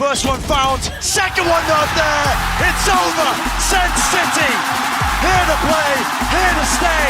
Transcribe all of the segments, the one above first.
First one found, second one not there. It's over. Sen City, here to play, here to stay.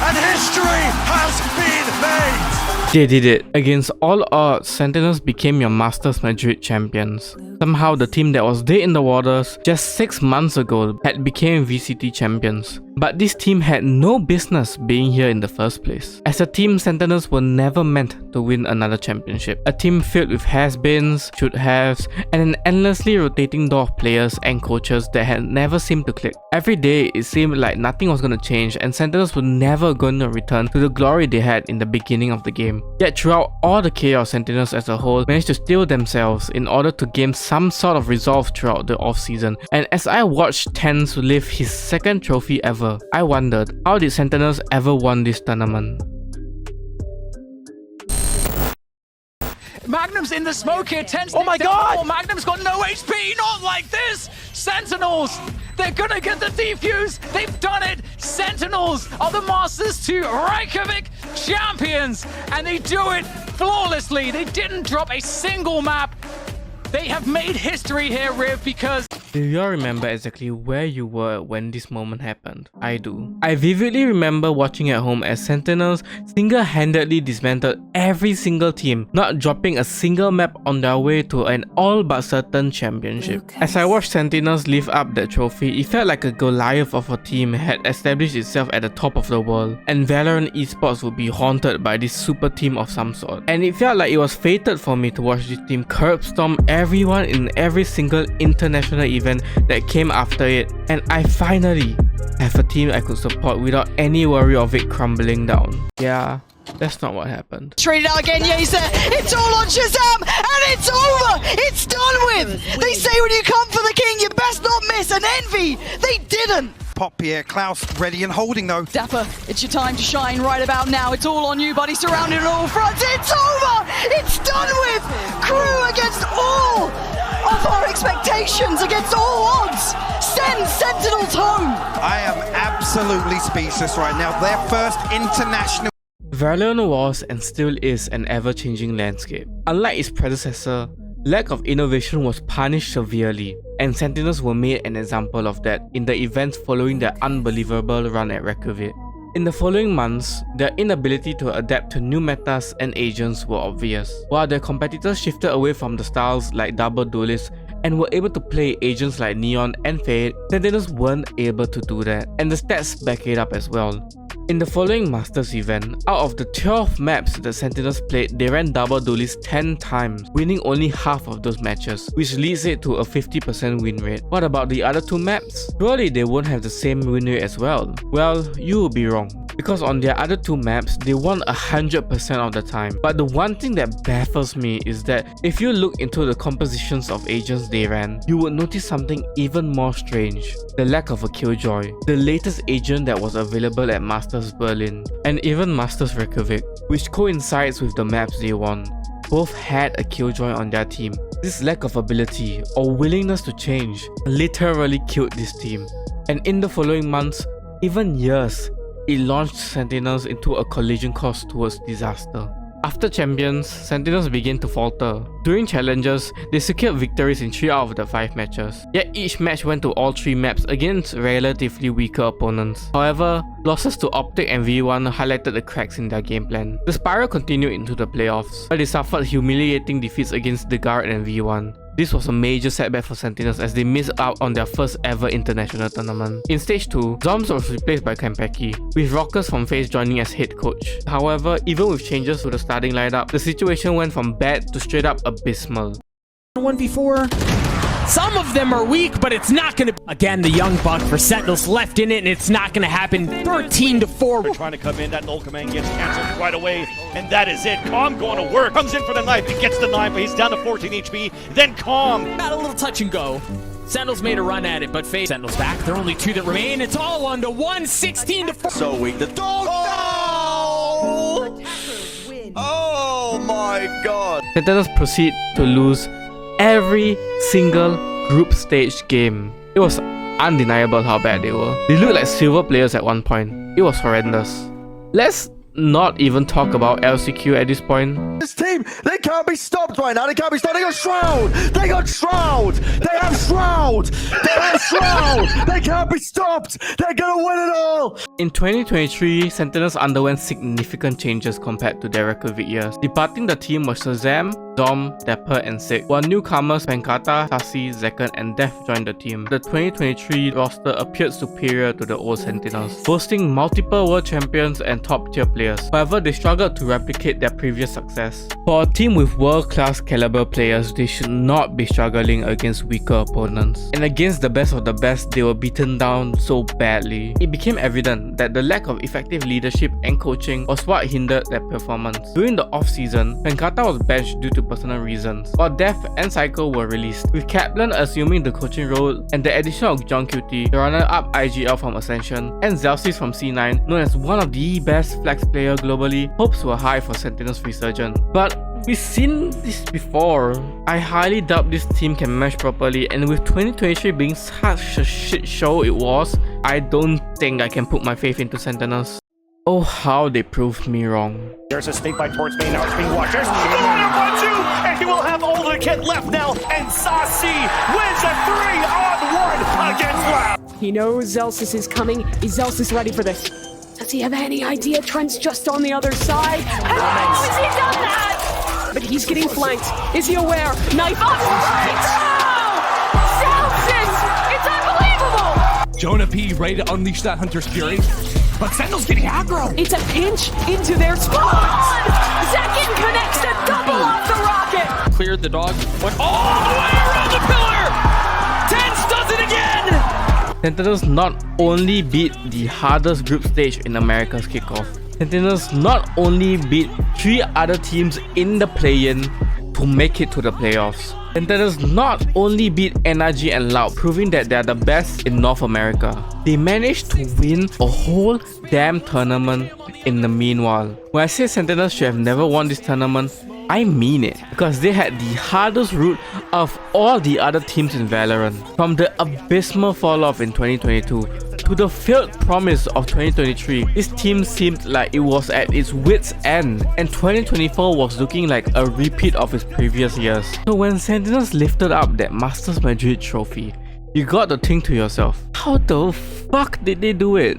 And history has been made. They did it. Against all odds, Sentinels became your Masters Madrid champions. Somehow the team that was dead in the waters just 6 months ago had became VCT champions. But this team had no business being here in the first place. As a team, Sentinels were never meant to win another championship. A team filled with has-beens, should-haves, and an endlessly rotating door of players and coaches that had never seemed to click. Every day, it seemed like nothing was going to change and Sentinels were never going to return to the glory they had in the beginning of the game. Yet throughout all the chaos, Sentinels as a whole managed to steel themselves in order to gain some sort of resolve throughout the off-season. And as I watched TenZ lift his second trophy ever, I wondered, how did Sentinels ever won this tournament? Magnum's in the smoke here, TenZ. Oh my god! Magnum's got no HP, not like this! Sentinels, they're gonna get the defuse, they've done it! Sentinels are the Masters 2 Reykjavik champions, and they do it flawlessly. They didn't drop a single map. They have made history here, Riv, because... Do y'all remember exactly where you were when this moment happened? I do. I vividly remember watching at home as Sentinels single-handedly dismantled every single team, not dropping a single map on their way to an all but certain championship. As I watched Sentinels lift up that trophy, it felt like a Goliath of a team had established itself at the top of the world, and Valorant esports would be haunted by this super team of some sort. And it felt like it was fated for me to watch this team curb storm everyone in every single international event that came after it, and I finally have a team I could support without any worry of it crumbling down. Yeah, that's not what happened. Trade it out again, Yaser. It's all on Shazam, and it's over. It's done with. They say when you come for the king, you best not miss. And Envy, they didn't. Pop here, Klaus ready and holding though. Dapper, it's your time to shine right about now. It's all on you, buddy. Surrounded on all fronts. It's over. It's done with. Crew against all of our expectations, against all odds. Send Sentinels home. I am absolutely speechless right now. Their first international. Valorant was and still is an ever-changing landscape. Unlike its predecessor, lack of innovation was punished severely, and Sentinels were made an example of that in the events following their unbelievable run at Reykjavik. In the following months, their inability to adapt to new metas and agents were obvious. While their competitors shifted away from the styles like Double Duelist and were able to play agents like Neon and Fade, Sentinels weren't able to do that, and the stats back it up as well. In the following Masters event, out of the 12 maps the Sentinels played, they ran Double Duelist 10 times, winning only half of those matches, which leads it to a 50% win rate. What about the other 2 maps? Surely they won't have the same win rate as well. Well, you will be wrong, because on their other 2 maps, they won 100% of the time. But the one thing that baffles me is that if you look into the compositions of agents they ran, you would notice something even more strange: the lack of a Killjoy, the latest agent that was available at Masters Berlin, and even Masters Reykjavik, which coincides with the maps they won. Both had a Killjoy on their team. This lack of ability or willingness to change literally killed this team. And in the following months, even years, it launched Sentinels into a collision course towards disaster. After Champions, Sentinels began to falter. During challenges, they secured victories in 3 out of the 5 matches. Yet each match went to all 3 maps against relatively weaker opponents. However, losses to Optic and V1 highlighted the cracks in their game plan. The spiral continued into the playoffs, where they suffered humiliating defeats against The Guard and V1. This was a major setback for Sentinels as they missed out on their first ever international tournament. In Stage 2, Zoms was replaced by Kampeki, with Rockers from FaZe joining as head coach. However, even with changes to the starting lineup, the situation went from bad to straight up abysmal. 1v4. Some of them are weak, but it's not going to... Again, the young buck for Sentinels left in it, and it's not going to happen. 13-4. They're trying to come in. That null command gets cancelled right away, and that is it. Calm going to work. Comes in for the knife. He gets the knife, but he's down to 14 HP. Then Calm. Got a little touch and go. Sentinels made a run at it, but FaZe Sentinels back. There are only 2 that remain. It's all 1-1, 16-4. So weak. The dog. Oh! Oh my god. Sentinels proceed to lose every single group stage game. It was undeniable how bad they were. They looked like silver players at one point. It was horrendous. Let's not even talk about LCQ at this point. This team, they can't be stopped right now. They can't be stopped. They got Shroud. They got Shroud. They have Shroud. They have Shroud. They can't be stopped. They're gonna win it all. In 2023, Sentinels underwent significant changes compared to their recruit years. Departing the team was Shazam, Dom, Dapper, and Sig, while newcomers Pankata, Tasi, Zekan, and Def joined the team. The 2023 roster appeared superior to the old Sentinels, boasting multiple world champions and top-tier players. However, they struggled to replicate their previous success. For a team with world-class caliber players, they should not be struggling against weaker opponents. And against the best of the best, they were beaten down so badly. It became evident that the lack of effective leadership and coaching was what hindered their performance. During the off-season, Pankata was benched due to personal reasons, while Def and Psycho were released, with Kaplan assuming the coaching role and the addition of John QT, the runner-up IGL from Ascension, and Zelsis from C9, known as one of the best flex player globally. Hopes were high for Sentinels Resurgence. But we've seen this before. I highly doubt this team can mesh properly, and with 2023 being such a shit show it was, I don't think I can put my faith into Sentinels. Oh, how they proved me wrong. There's a snake bite towards me, now it's being watched. There's a 1-2, and he will have all the kit left now, and Sasi wins a 3-on-1 against Lab. He knows Zelsis is coming. Is Zelsis ready for this? Does he have any idea Trent's just on the other side? How has he done that? But he's getting flanked. Is he aware? Knife on right! Zelsis! It's unbelievable! Jonah P ready to unleash that Hunter's Fury. But Sentinel's getting aggro! It's a pinch into their spot! Zekin connects to double off the rocket! Cleared the dog. Went all the way around the pillar! Tense does it again! Sentinels not only beat the hardest group stage in America's kickoff, Sentinels not only beat 3 other teams in the play-in to make it to the playoffs. Sentinels not only beat NRG and Loud, proving that they are the best in North America. They managed to win a whole damn tournament in the meanwhile. When I say Sentinels should have never won this tournament, I mean it, because they had the hardest route of all the other teams in Valorant. From the abysmal fall-off in 2022 to the failed promise of 2023, this team seemed like it was at its wit's end, and 2024 was looking like a repeat of its previous years. So when Sentinels lifted up that Masters Madrid trophy, you got to think to yourself, how the fuck did they do it?